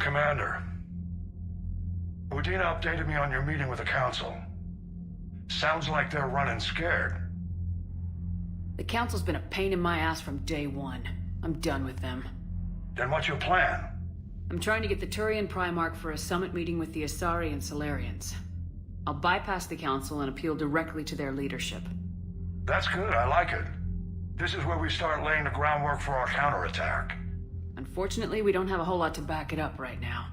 Commander, Udina updated me on your meeting with the Council. Sounds like they're running scared. The Council's been a pain in my ass from day one. I'm done with them. Then what's your plan? I'm trying to get the Turian Primarch for a summit meeting with the Asari and Solarians. I'll bypass the Council and appeal directly to their leadership. That's good, I like it. This is where we start laying the groundwork for our counterattack. Unfortunately, we don't have a whole lot to back it up right now.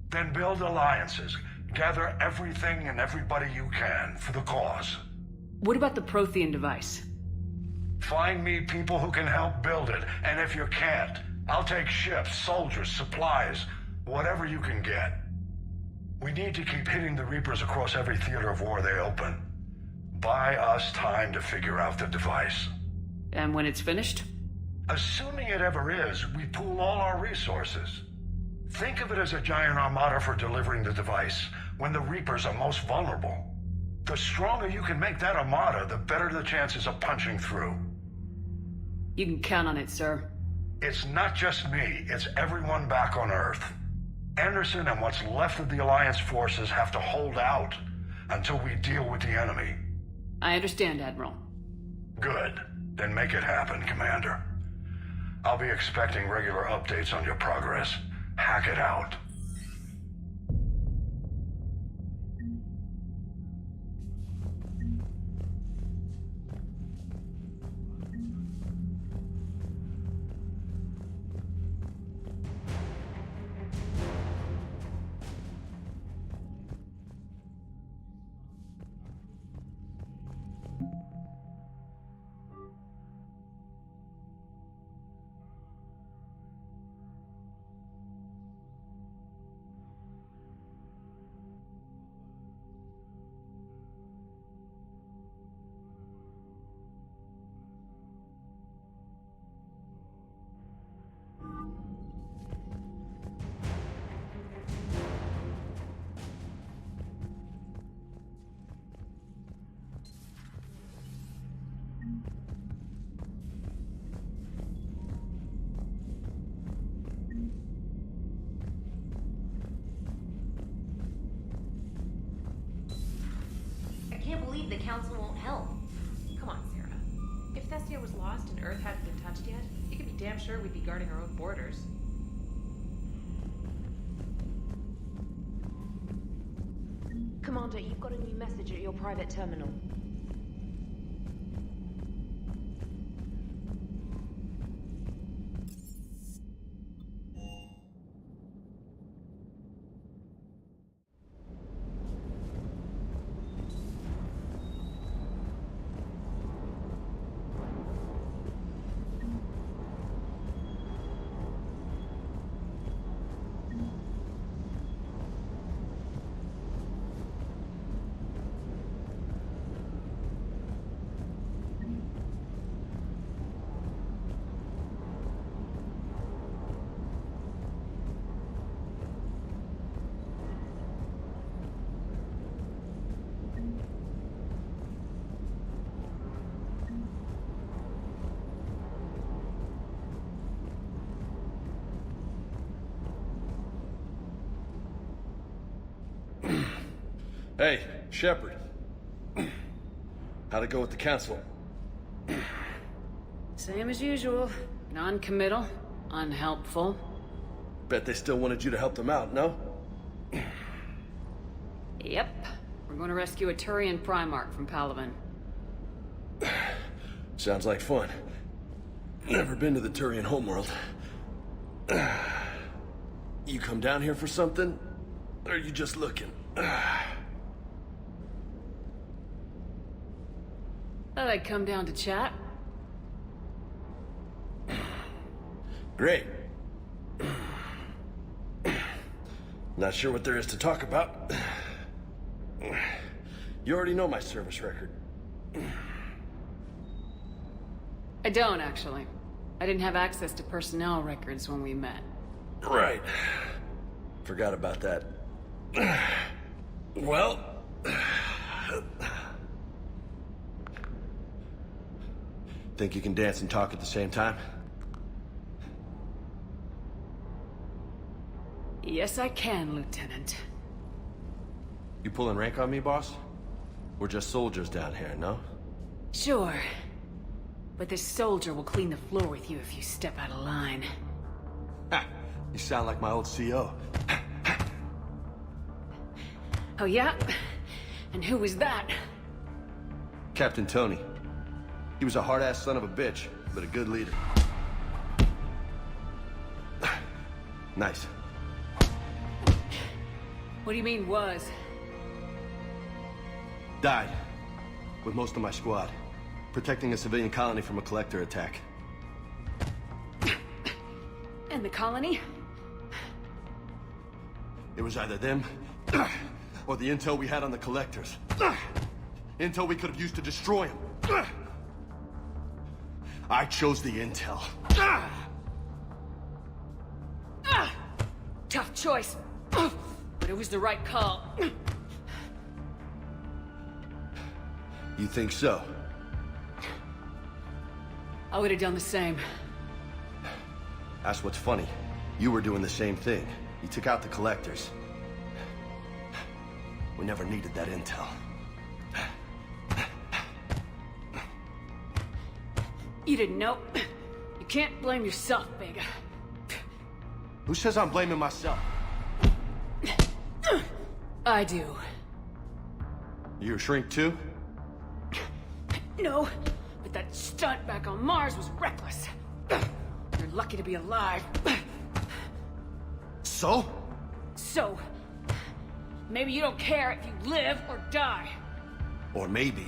Then build alliances. Gather everything and everybody you can for the cause. What about the Prothean device? Find me people who can help build it, and if you can't, I'll take ships, soldiers, supplies, whatever you can get. We need to keep hitting the Reapers across every theater of war they open. Buy us time to figure out the device. And when it's finished? Assuming it ever is, we pool all our resources. Think of it as a giant armada for delivering the device, when the Reapers are most vulnerable. The stronger you can make that armada, the better the chances of punching through. You can count on it, sir. It's not just me, it's everyone back on Earth. Anderson and what's left of the Alliance forces have to hold out until we deal with the enemy. I understand, Admiral. Good. Then make it happen, Commander. I'll be expecting regular updates on your progress. Hack it out. I can't believe the Council won't help. Come on, Sarah. If Thessia was lost and Earth hadn't been touched yet, you can be damn sure we'd be guarding our own borders. Commander, you've got a new message at your private terminal. Hey, Shepard. How'd it go with the Council? Same as usual. Non-committal, unhelpful. Bet they still wanted you to help them out, no? Yep. We're going to rescue a Turian Primarch from Palaven. Sounds like fun. Never been to the Turian homeworld. You come down here for something? Or are you just looking? Thought I'd come down to chat. Great. Not sure what there is to talk about. You already know my service record. I don't, actually. I didn't have access to personnel records when we met. Right. Forgot about that. Well... Think you can dance and talk at the same time? Yes, I can, Lieutenant. You pulling rank on me, boss? We're just soldiers down here, no? Sure. But this soldier will clean the floor with you if you step out of line. Ha! You sound like my old CO. Oh, yeah? And who was that? Captain Tony. He was a hard-ass son of a bitch, but a good leader. Nice. What do you mean, was? Died. With most of my squad. Protecting a civilian colony from a collector attack. And the colony? It was either them, or the intel we had on the collectors. Intel we could have used to destroy them. I chose the intel. Tough choice. But it was the right call. You think so? I would have done the same. That's what's funny. You were doing the same thing. You took out the collectors. We never needed that intel. You didn't know. You can't blame yourself, Vega. Who says I'm blaming myself? I do. You a shrink too? No, but that stunt back on Mars was reckless. You're lucky to be alive. So? So, maybe you don't care if you live or die. Or maybe...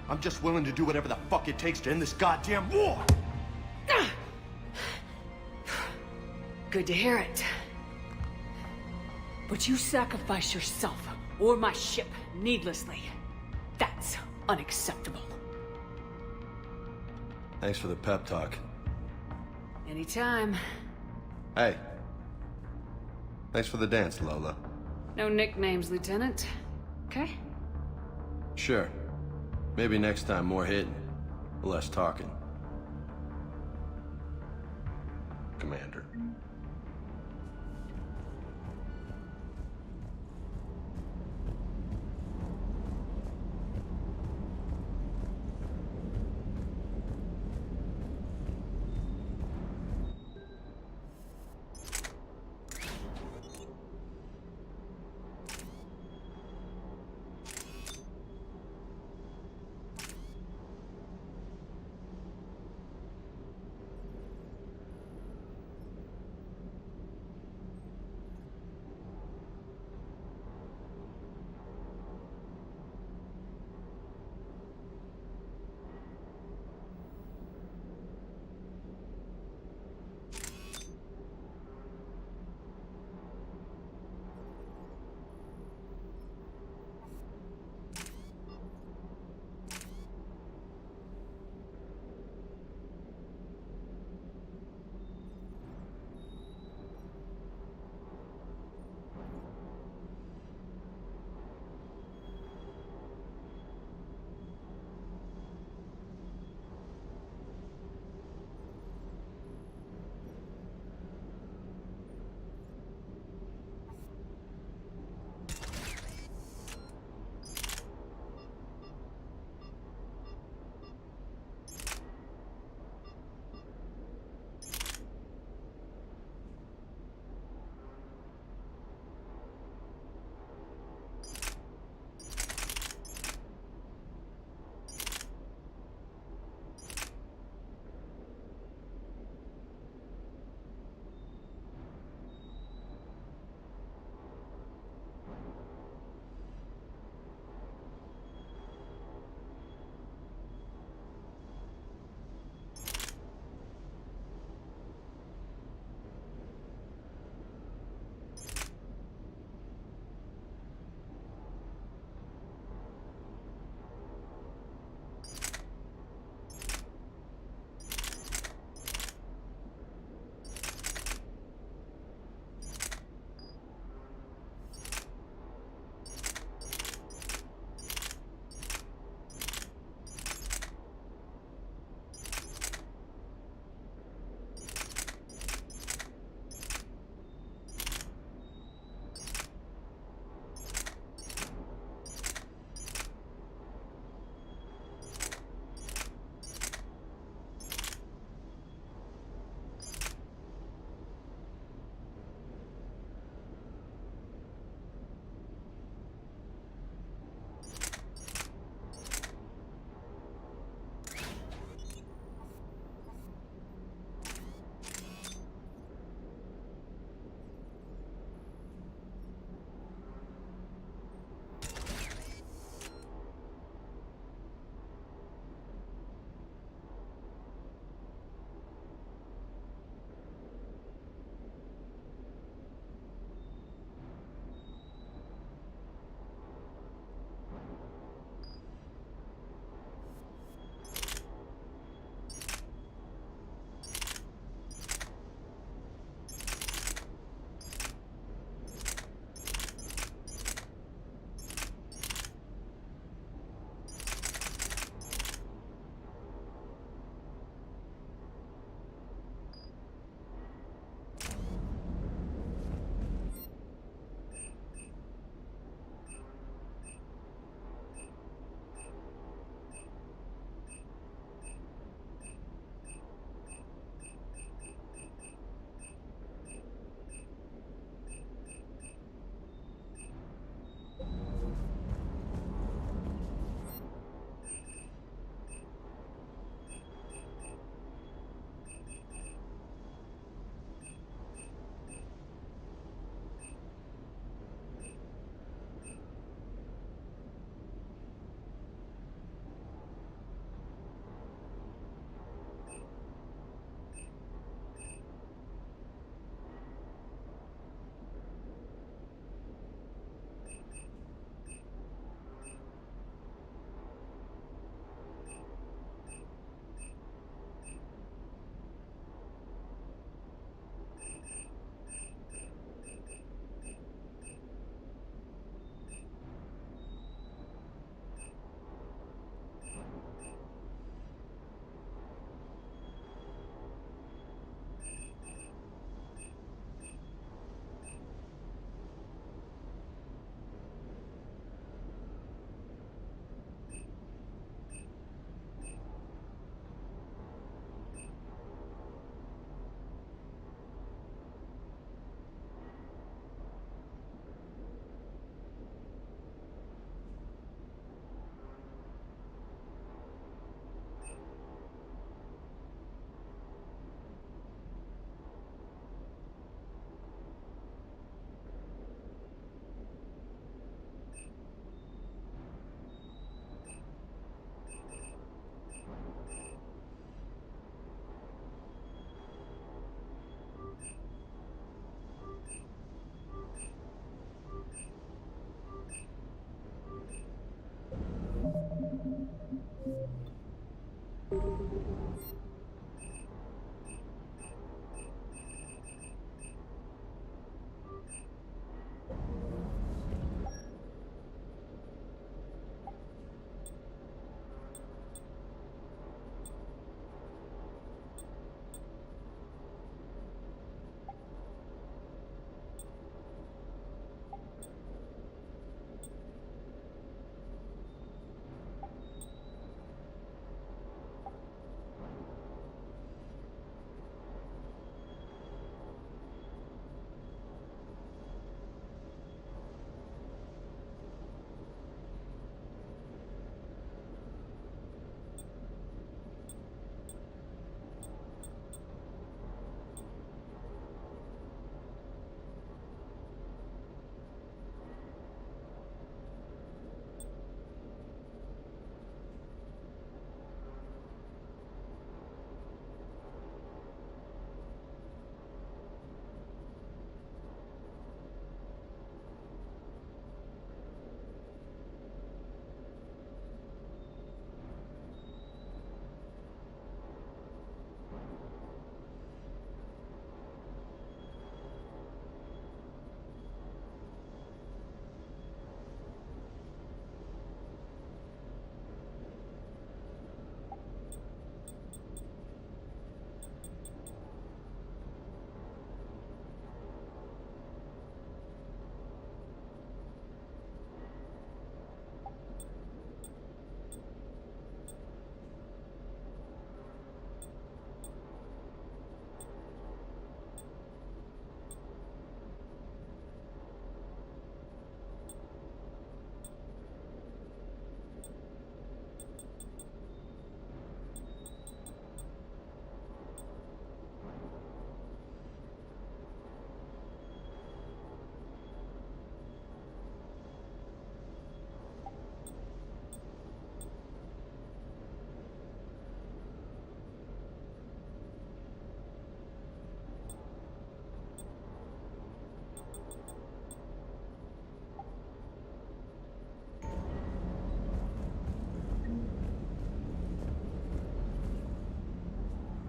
I'm just willing to do whatever the fuck it takes to end this goddamn war! Good to hear it. But you sacrifice yourself or my ship needlessly. That's unacceptable. Thanks for the pep talk. Anytime. Hey. Thanks for the dance, Lola. No nicknames, Lieutenant. Okay? Sure. Maybe next time more hitting, less talking. Commander.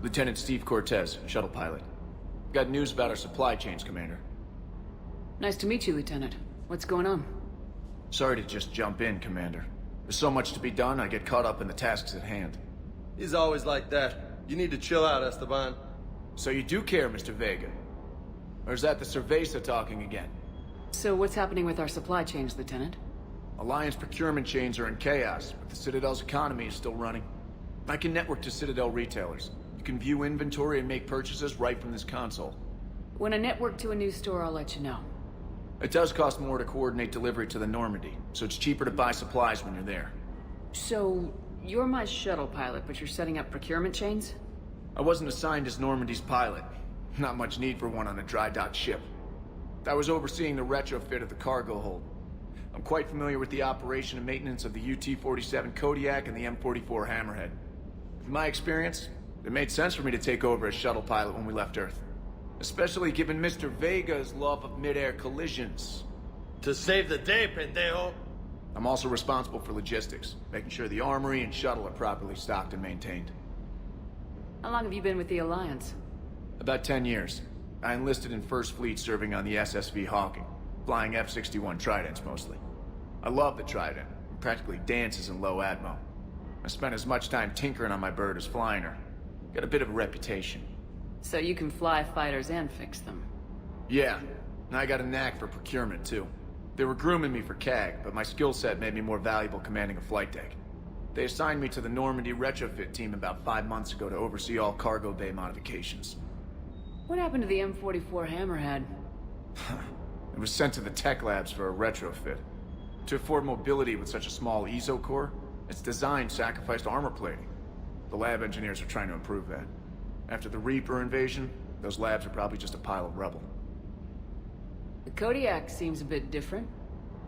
Lieutenant Steve Cortez, shuttle pilot. Got news about our supply chains, Commander. Nice to meet you, Lieutenant. What's going on? Sorry to just jump in, Commander. There's so much to be done, I get caught up in the tasks at hand. He's always like that. You need to chill out, Esteban. So you do care, Mr. Vega? Or is that the Cerveza talking again? So what's happening with our supply chains, Lieutenant? Alliance procurement chains are in chaos, but the Citadel's economy is still running. I can network to Citadel retailers. You can view inventory and make purchases right from this console. When I network to a new store, I'll let you know. It does cost more to coordinate delivery to the Normandy, so it's cheaper to buy supplies when you're there. So, you're my shuttle pilot, but you're setting up procurement chains? I wasn't assigned as Normandy's pilot. Not much need for one on a dry dock ship. I was overseeing the retrofit of the cargo hold. I'm quite familiar with the operation and maintenance of the UT-47 Kodiak and the M44 Hammerhead. With my experience, it made sense for me to take over as shuttle pilot when we left Earth. Especially given Mr. Vega's love of mid-air collisions. To save the day, pendejo. I'm also responsible for logistics, making sure the armory and shuttle are properly stocked and maintained. How long have you been with the Alliance? About 10 years. I enlisted in First Fleet serving on the SSV Hawking, flying F-61 Tridents mostly. I love the Trident. It practically dances in low atmo. I spent as much time tinkering on my bird as flying her. Got a bit of a reputation. So you can fly fighters and fix them. Yeah, and I got a knack for procurement too. They were grooming me for CAG, but my skill set made me more valuable commanding a flight deck. They assigned me to the Normandy retrofit team about 5 months ago to oversee all cargo bay modifications. What happened to the M44 Hammerhead? It was sent to the tech labs for a retrofit. To afford mobility with such a small ESO core, its design sacrificed armor plating. The lab engineers are trying to improve that. After the Reaper invasion, those labs are probably just a pile of rubble. The Kodiak seems a bit different.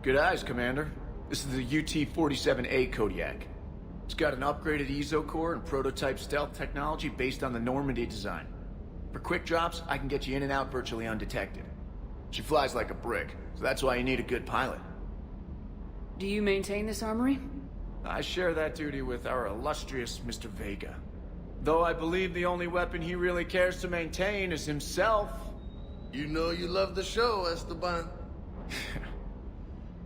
Good eyes, Commander. This is the UT-47A Kodiak. It's got an upgraded ESO core and prototype stealth technology based on the Normandy design. For quick drops, I can get you in and out virtually undetected. She flies like a brick, so that's why you need a good pilot. Do you maintain this armory? I share that duty with our illustrious Mr. Vega. Though I believe the only weapon he really cares to maintain is himself. You know you love the show, Esteban.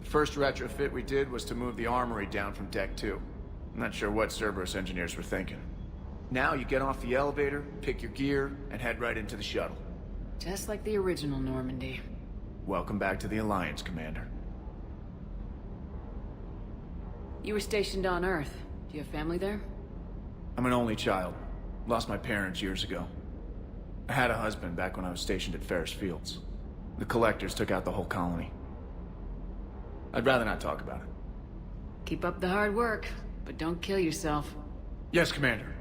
The first retrofit we did was to move the armory down from Deck 2. I'm not sure what Cerberus engineers were thinking. Now you get off the elevator, pick your gear, and head right into the shuttle. Just like the original Normandy. Welcome back to the Alliance, Commander. You were stationed on Earth. Do you have family there? I'm an only child. Lost my parents years ago. I had a husband back when I was stationed at Ferris Fields. The Collectors took out the whole colony. I'd rather not talk about it. Keep up the hard work, but don't kill yourself. Yes, Commander.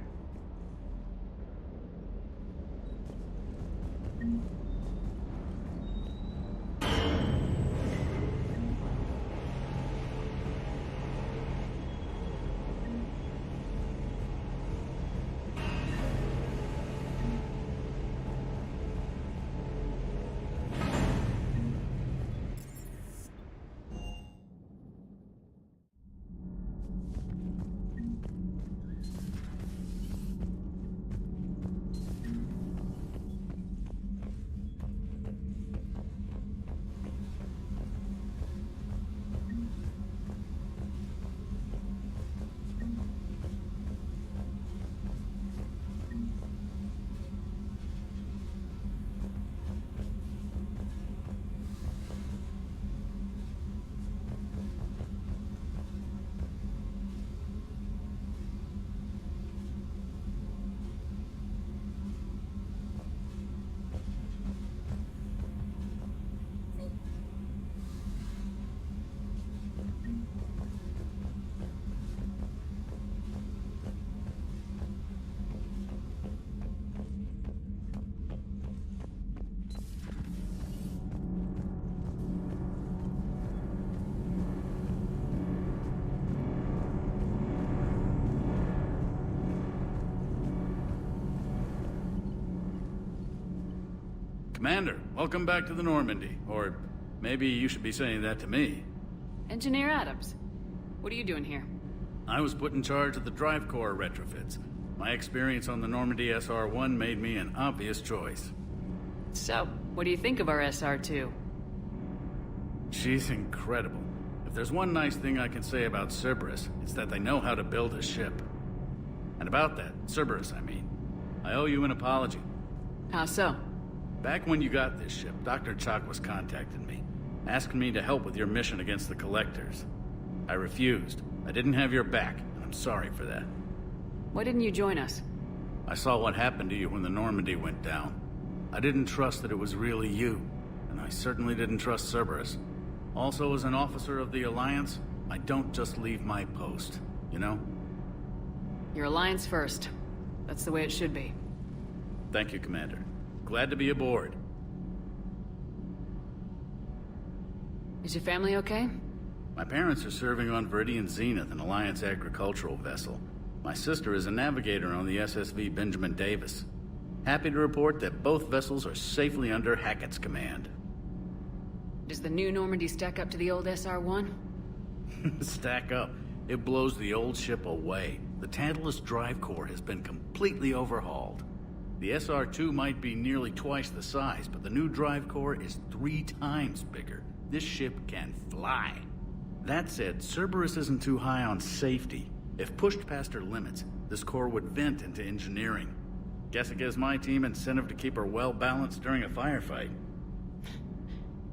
Commander, welcome back to the Normandy. Or maybe you should be saying that to me. Engineer Adams, what are you doing here? I was put in charge of the drive core retrofits. My experience on the Normandy SR-1 made me an obvious choice. So, what do you think of our SR-2? She's incredible. If there's one nice thing I can say about Cerberus, it's that they know how to build a ship. And about that, Cerberus, I mean, I owe you an apology. How so? Back when you got this ship, Dr. Chalk was contacting me, asking me to help with your mission against the Collectors. I refused. I didn't have your back, and I'm sorry for that. Why didn't you join us? I saw what happened to you when the Normandy went down. I didn't trust that it was really you, and I certainly didn't trust Cerberus. Also, as an officer of the Alliance, I don't just leave my post, you know? Your Alliance first. That's the way it should be. Thank you, Commander. Glad to be aboard. Is your family okay? My parents are serving on Viridian Zenith, an Alliance agricultural vessel. My sister is a navigator on the SSV Benjamin Davis. Happy to report that both vessels are safely under Hackett's command. Does the new Normandy stack up to the old SR-1? Stack up. It blows the old ship away. The Tantalus drive core has been completely overhauled. The SR-2 might be nearly twice the size, but the new drive core is 3 times bigger. This ship can fly. That said, Cerberus isn't too high on safety. If pushed past her limits, this core would vent into engineering. Guess it gives my team incentive to keep her well balanced during a firefight.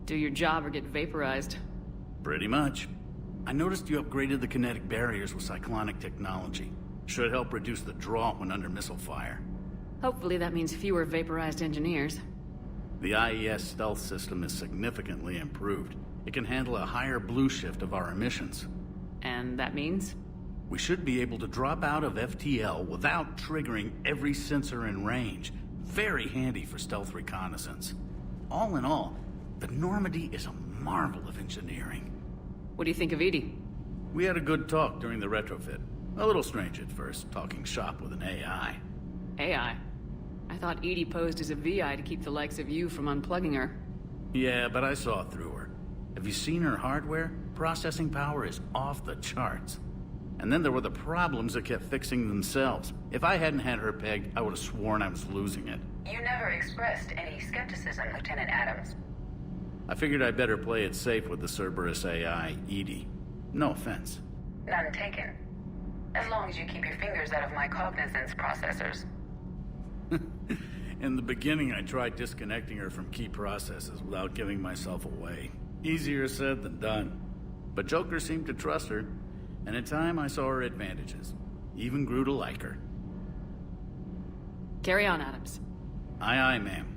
Do your job or get vaporized. Pretty much. I noticed you upgraded the kinetic barriers with cyclonic technology. Should help reduce the draw when under missile fire. Hopefully that means fewer vaporized engineers. The IES stealth system is significantly improved. It can handle a higher blue shift of our emissions. And that means? We should be able to drop out of FTL without triggering every sensor in range. Very handy for stealth reconnaissance. All in all, the Normandy is a marvel of engineering. What do you think of Edie? We had a good talk during the retrofit. A little strange at first, talking shop with an AI. AI? I thought Edie posed as a VI to keep the likes of you from unplugging her. Yeah, but I saw through her. Have you seen her hardware? Processing power is off the charts. And then there were the problems that kept fixing themselves. If I hadn't had her pegged, I would have sworn I was losing it. You never expressed any skepticism, Lieutenant Adams. I figured I'd better play it safe with the Cerberus AI, Edie. No offense. None taken. As long as you keep your fingers out of my cognizance processors. In the beginning, I tried disconnecting her from key processes without giving myself away. Easier said than done. But Joker seemed to trust her, and in time I saw her advantages. Even grew to like her. Carry on, Adams. Aye, aye, ma'am.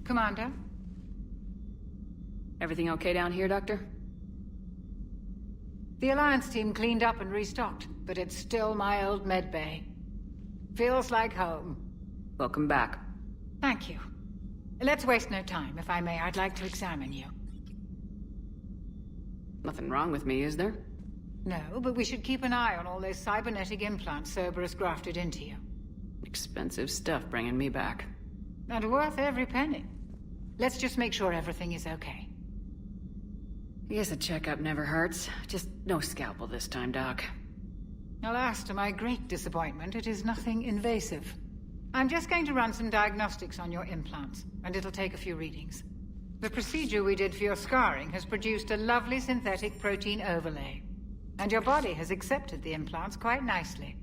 Commander? Everything okay down here, Doctor? The Alliance team cleaned up and restocked, but it's still my old medbay. Feels like home. Welcome back. Thank you. Let's waste no time. If I may, I'd like to examine you. Nothing wrong with me, is there? No, but we should keep an eye on all those cybernetic implants Cerberus grafted into you. Expensive stuff bringing me back. And worth every penny. Let's just make sure everything is okay. I guess a checkup never hurts. Just no scalpel this time, Doc. Alas, to my great disappointment, it is nothing invasive. I'm just going to run some diagnostics on your implants, and it'll take a few readings. The procedure we did for your scarring has produced a lovely synthetic protein overlay. And your body has accepted the implants quite nicely.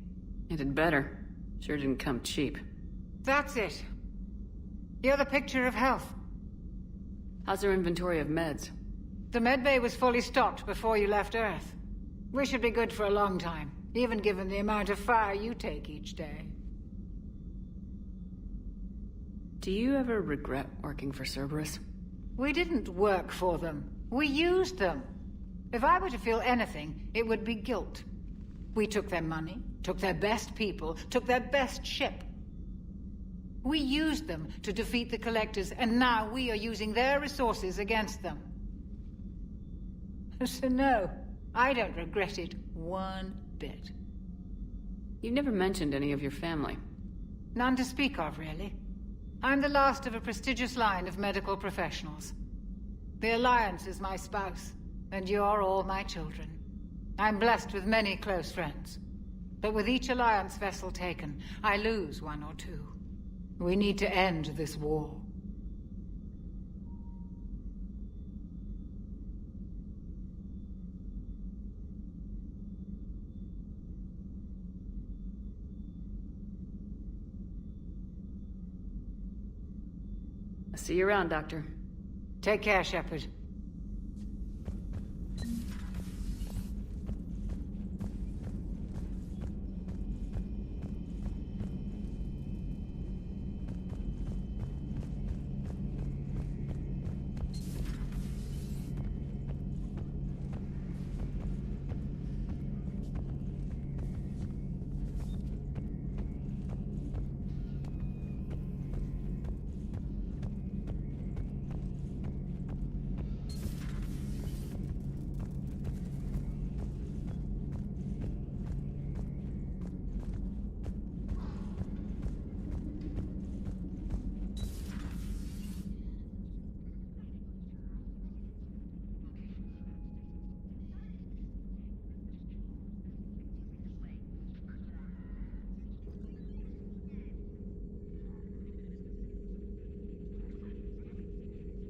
It did better. Sure didn't come cheap. That's it. You're the picture of health. How's our inventory of meds? The medbay was fully stocked before you left Earth. We should be good for a long time, even given the amount of fire you take each day. Do you ever regret working for Cerberus? We didn't work for them. We used them. If I were to feel anything, it would be guilt. We took their money, took their best people, took their best ship. We used them to defeat the Collectors, and now we are using their resources against them. So no, I don't regret it one bit. You never mentioned any of your family. None to speak of, really. I'm the last of a prestigious line of medical professionals. The Alliance is my spouse, and you're all my children. I'm blessed with many close friends. But with each Alliance vessel taken, I lose one or two. We need to end this war. I'll see you around, Doctor. Take care, Shepard.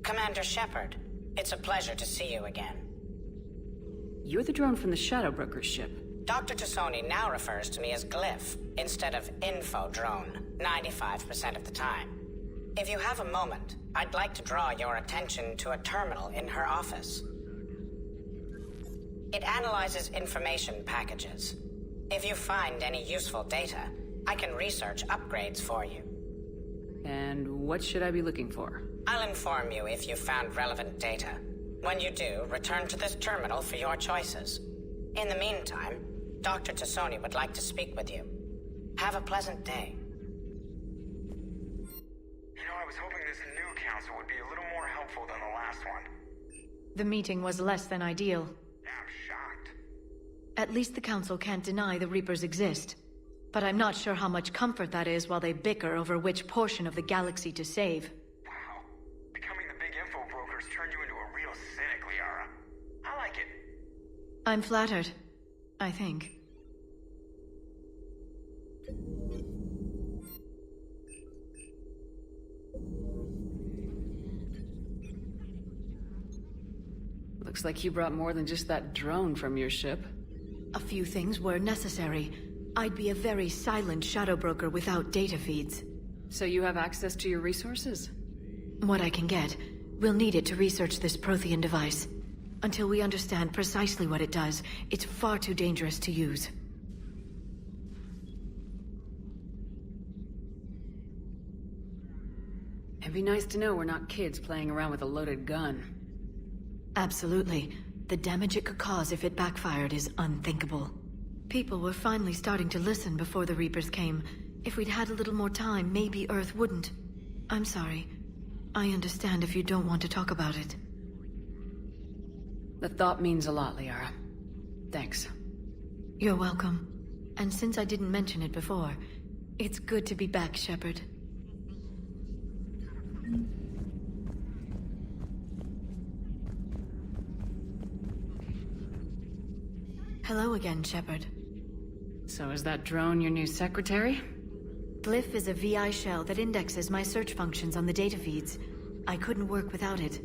Commander Shepard, it's a pleasure to see you again. You're the drone from the Shadow Broker's ship. Dr. Tassoni now refers to me as Glyph instead of Info Drone, 95% of the time. If you have a moment, I'd like to draw your attention to a terminal in her office. It analyzes information packages. If you find any useful data, I can research upgrades for you. And what should I be looking for? I'll inform you if you've found relevant data. When you do, return to this terminal for your choices. In the meantime, Dr. Tassoni would like to speak with you. Have a pleasant day. You know, I was hoping this new council would be a little more helpful than the last one. The meeting was less than ideal. Yeah, I'm shocked. At least the Council can't deny the Reapers exist. But I'm not sure how much comfort that is while they bicker over which portion of the galaxy to save. Wow. Becoming the big info brokers turned you into a real cynic, Liara. I like it. I'm flattered. I think. Looks like you brought more than just that drone from your ship. A few things were necessary. I'd be a very silent shadow broker without data feeds. So you have access to your resources? What I can get. We'll need it to research this Prothean device. Until we understand precisely what it does, it's far too dangerous to use. It'd be nice to know we're not kids playing around with a loaded gun. Absolutely. The damage it could cause if it backfired is unthinkable. People were finally starting to listen before the Reapers came. If we'd had a little more time, maybe Earth wouldn't. I'm sorry. I understand if you don't want to talk about it. The thought means a lot, Liara. Thanks. You're welcome. And since I didn't mention it before, it's good to be back, Shepard. Hello again, Shepard. So is that drone your new secretary? Glyph is a VI shell that indexes my search functions on the data feeds. I couldn't work without it.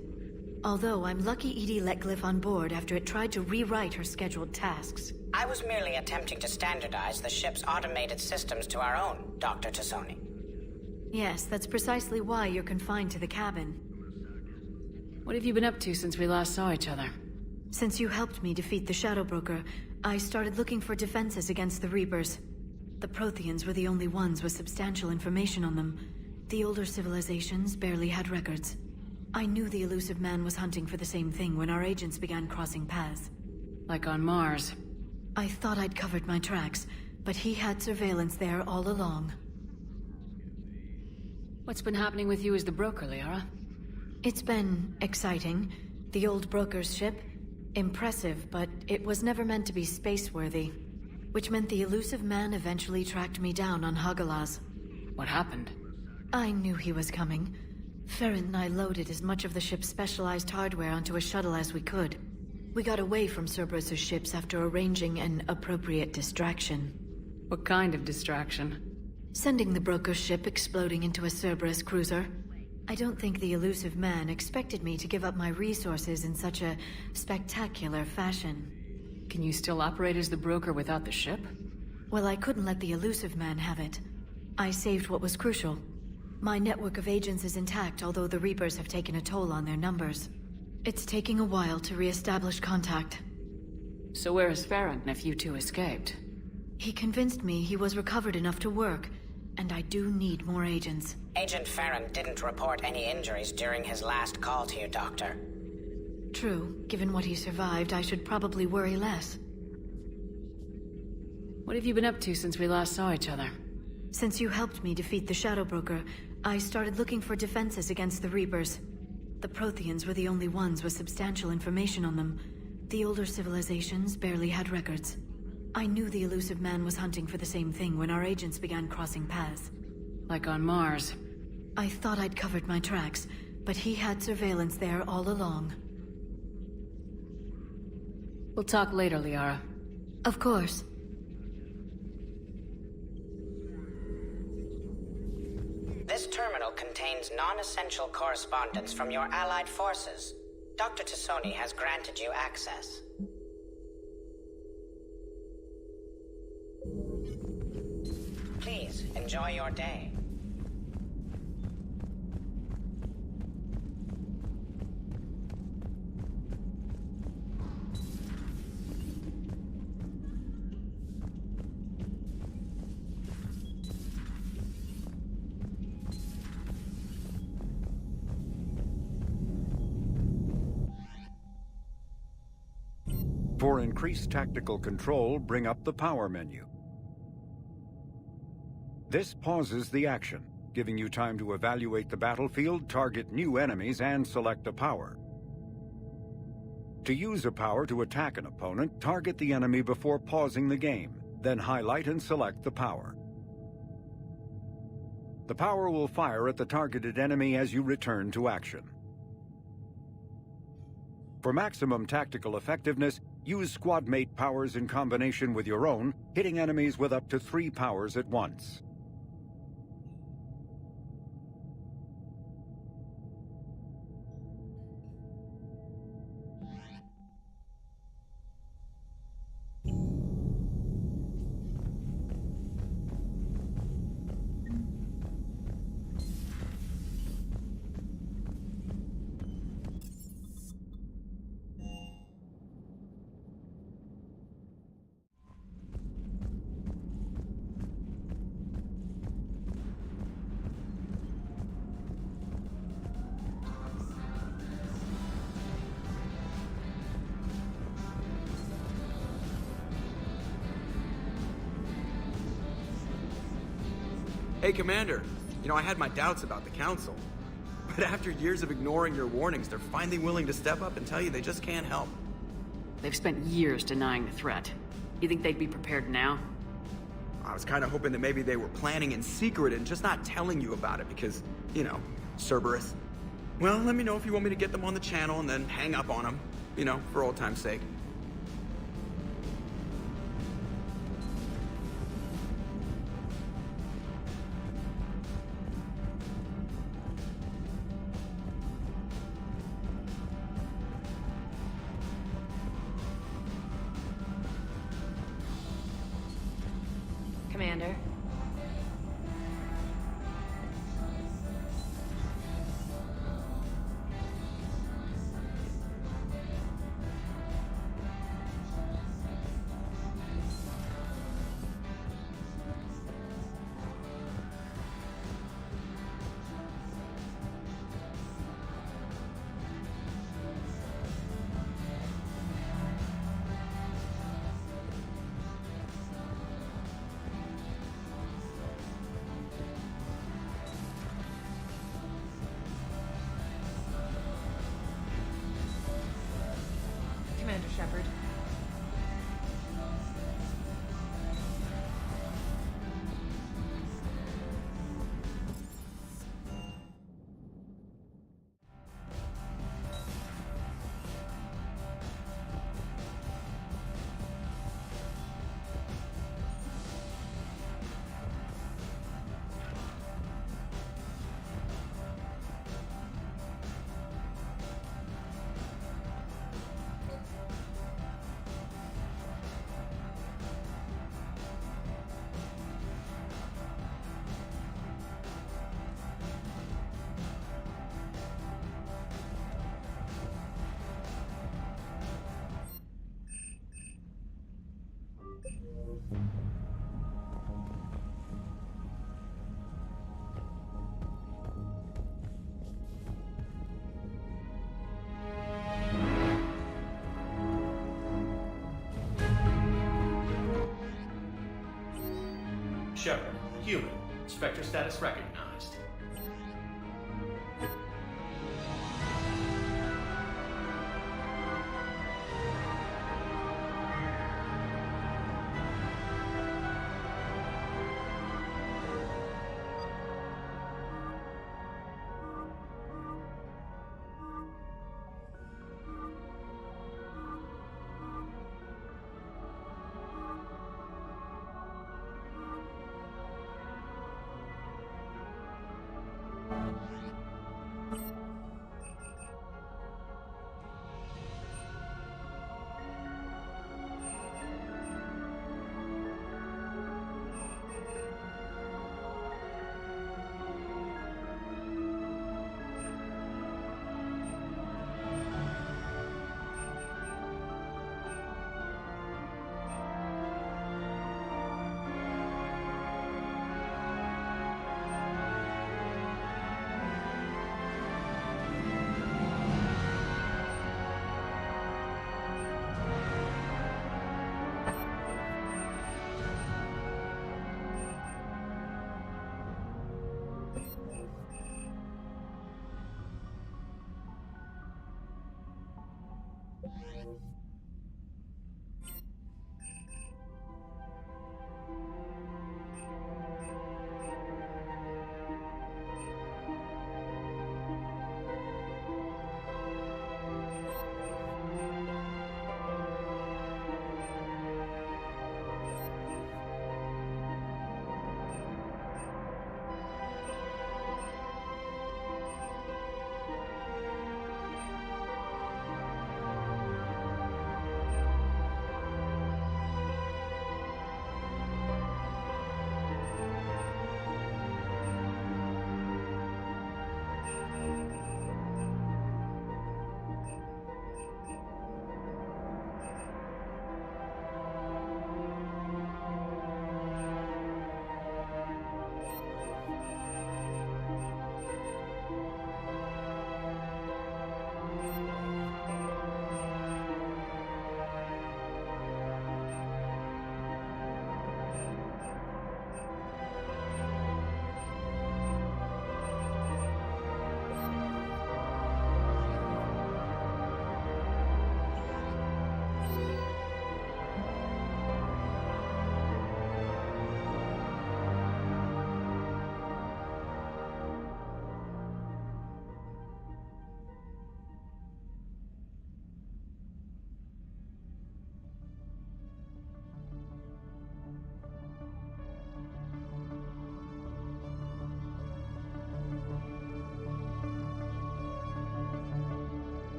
Although I'm lucky EDI let Glyph on board after it tried to rewrite her scheduled tasks. I was merely attempting to standardize the ship's automated systems to our own, Dr. Tassoni. Yes, that's precisely why you're confined to the cabin. What have you been up to since we last saw each other? Since you helped me defeat the Shadow Broker, I started looking for defenses against the Reapers. The Protheans were the only ones with substantial information on them. The older civilizations barely had records. I knew the elusive man was hunting for the same thing when our agents began crossing paths. Like on Mars. I thought I'd covered my tracks, but he had surveillance there all along. What's been happening with you as the broker, Liara? It's been exciting. The old broker's ship, impressive, but it was never meant to be space-worthy. Which meant the elusive man eventually tracked me down on Hagalaz. What happened? I knew he was coming. Farron and I loaded as much of the ship's specialized hardware onto a shuttle as we could. We got away from Cerberus' ships after arranging an appropriate distraction. What kind of distraction? Sending the broker's ship exploding into a Cerberus cruiser. I don't think the elusive man expected me to give up my resources in such a spectacular fashion. Can you still operate as the broker without the ship? Well, I couldn't let the elusive man have it. I saved what was crucial. My network of agents is intact, although the Reapers have taken a toll on their numbers. It's taking a while to re-establish contact. So where is Farron if you two escaped? He convinced me he was recovered enough to work, and I do need more agents. Agent Farron didn't report any injuries during his last call to you, Doctor. True. Given what he survived, I should probably worry less. What have you been up to since we last saw each other? Since you helped me defeat the Shadow Broker, I started looking for defenses against the Reapers. The Protheans were the only ones with substantial information on them. The older civilizations barely had records. I knew the elusive man was hunting for the same thing when our agents began crossing paths. Like on Mars. I thought I'd covered my tracks, but he had surveillance there all along. We'll talk later, Liara. Of course. This terminal contains non-essential correspondence from your allied forces. Dr. Tassoni has granted you access. Please, enjoy your day. For increased tactical control, bring up the power menu. This pauses the action, giving you time to evaluate the battlefield, target new enemies, and select a power. To use a power to attack an opponent, target the enemy before pausing the game, then highlight and select the power. The power will fire at the targeted enemy as you return to action. For maximum tactical effectiveness, use squad mate powers in combination with your own, hitting enemies with up to 3 powers at once. Hey, Commander. You know, I had my doubts about the Council. But after years of ignoring your warnings, they're finally willing to step up and tell you they just can't help. They've spent years denying the threat. You think they'd be prepared now? I was kind of hoping that maybe they were planning in secret and just not telling you about it because, you know, Cerberus. Well, let me know if you want me to get them on the channel and then hang up on them. You know, for old time's sake. Commander. Commander Shepard. Shepard, human. Spectre status recognized.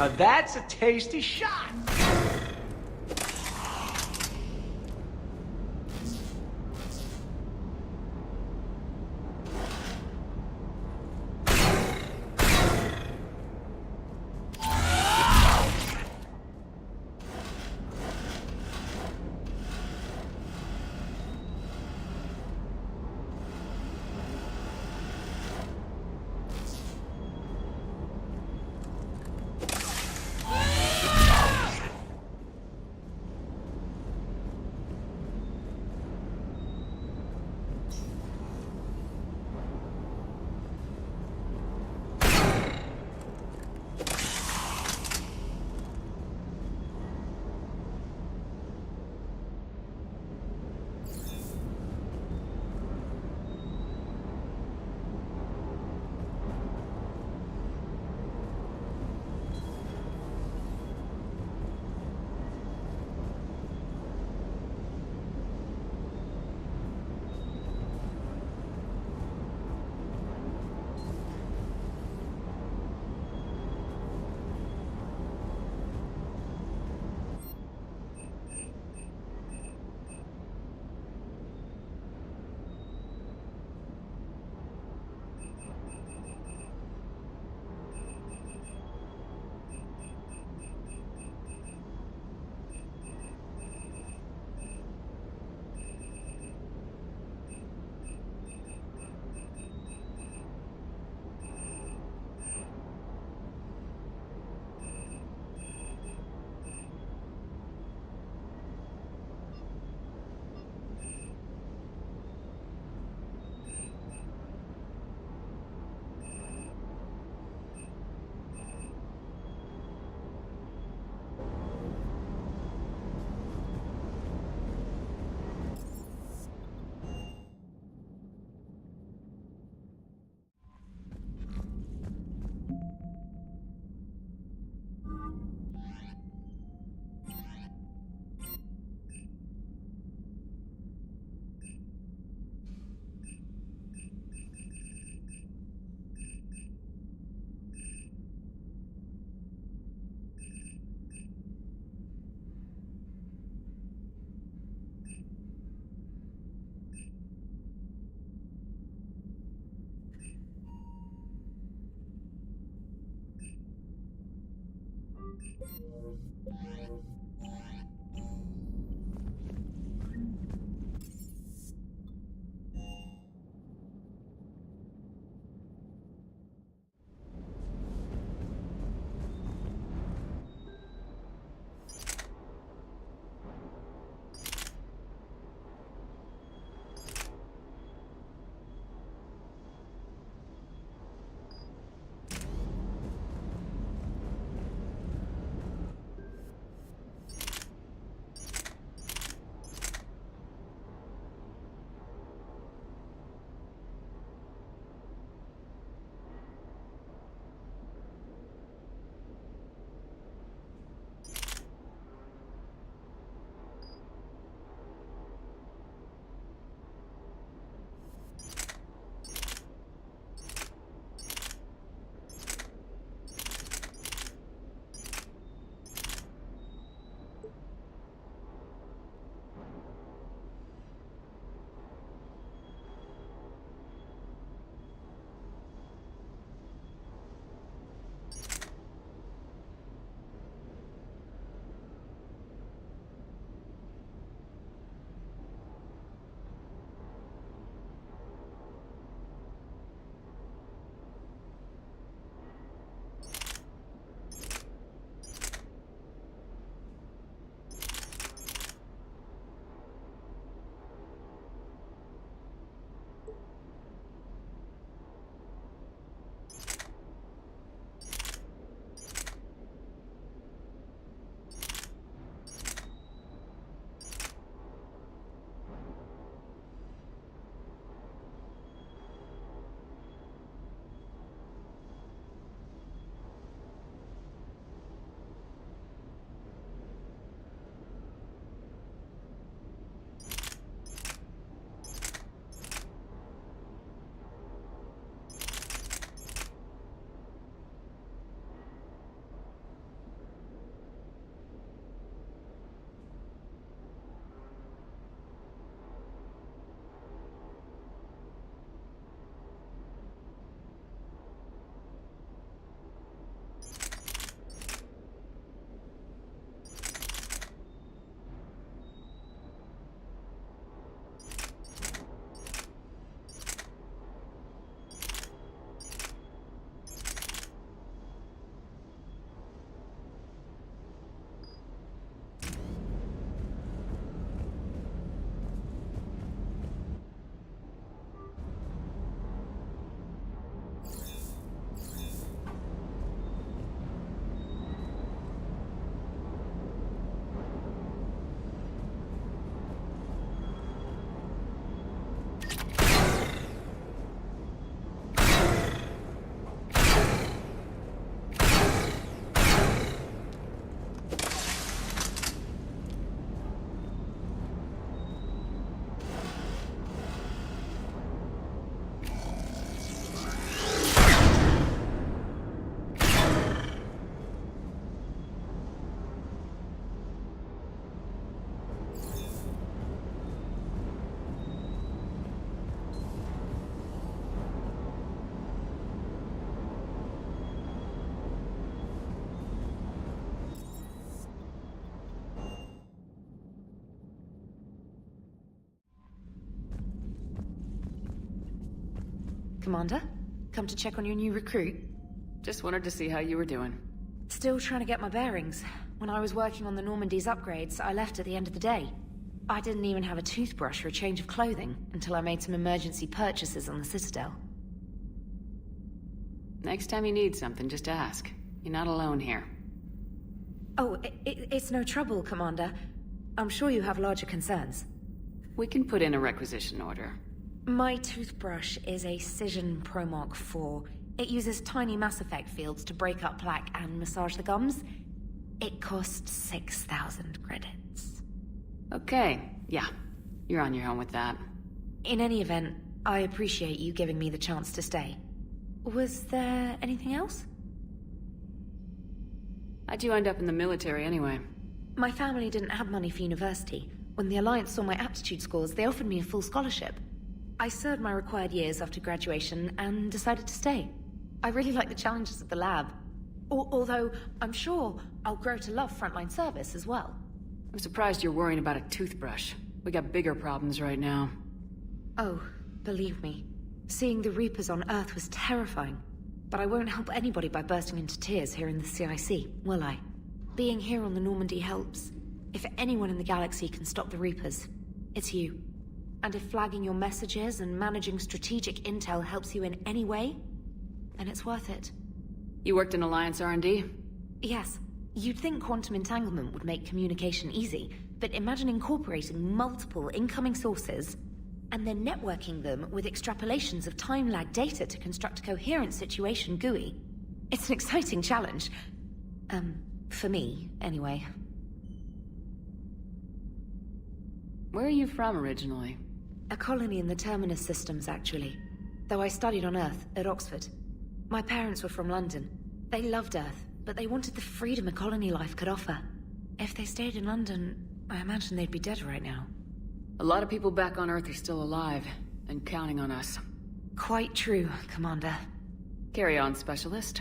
Now that's a tasty shot. Commander. Come to check on your new recruit. Just wanted to see how you were doing. Still trying to get my bearings. When I was working on the Normandy's upgrades, I left at the end of the day. I didn't even have a toothbrush or a change of clothing until I made some emergency purchases on the Citadel. Next time you need something, just ask. You're not alone here. Oh, it's no trouble, Commander. I'm sure you have larger concerns. We can put in a requisition order. My toothbrush is a Cision Pro Mark IV. It uses tiny Mass Effect fields to break up plaque and massage the gums. It costs 6,000 credits. Okay, yeah. You're on your own with that. In any event, I appreciate you giving me the chance to stay. Was there anything else? How'd you end up in the military anyway? My family didn't have money for university. When the Alliance saw my aptitude scores, they offered me a full scholarship. I served my required years after graduation and decided to stay. I really like the challenges of the lab. Although, I'm sure I'll grow to love frontline service as well. I'm surprised you're worrying about a toothbrush. We got bigger problems right now. Oh, believe me. Seeing the Reapers on Earth was terrifying. But I won't help anybody by bursting into tears here in the CIC, will I? Being here on the Normandy helps. If anyone in the galaxy can stop the Reapers, it's you. And if flagging your messages and managing strategic intel helps you in any way, then it's worth it. You worked in Alliance R&D? Yes. You'd think quantum entanglement would make communication easy, but imagine incorporating multiple incoming sources and then networking them with extrapolations of time-lag data to construct a coherent situation GUI. It's an exciting challenge. For me, anyway. Where are you from originally? A colony in the Terminus systems, actually. Though I studied on Earth, at Oxford. My parents were from London. They loved Earth, but they wanted the freedom a colony life could offer. If they stayed in London, I imagine they'd be dead right now. A lot of people back on Earth are still alive, and counting on us. Quite true, Commander. Carry on, Specialist.